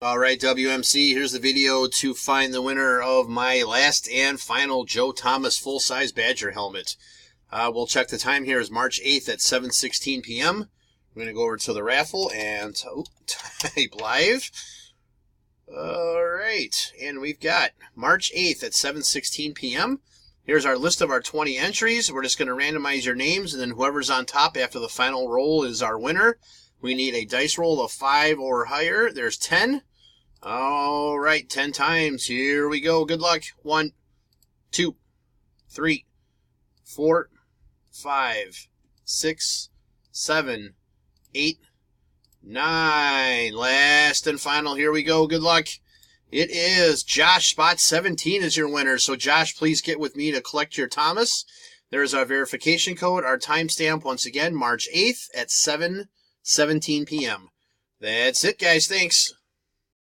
All right, WMC, here's the video to find the winner of my last and final Joe Thomas full-size Badger helmet. We'll check the time here is March 8th at 7:16 p.m. We're going to go over to the raffle and type live. All right, and we've got March 8th at 7:16 p.m. Here's our list of our 20 entries. We're just going to randomize your names, and then whoever's on top after the final roll is our winner. We need a dice roll of 5 or higher. There's 10. All right, 10 times. Here we go. Good luck. 1, 2, 3, 4, 5, 6, 7, 8, 9. Last and final. Here we go. Good luck. It is Josh. Spot 17 is your winner. So, Josh, please get with me to collect your Thomas. There's our verification code. Our timestamp, once again, March 8th at 7:17 p.m. That's it, guys. Thanks.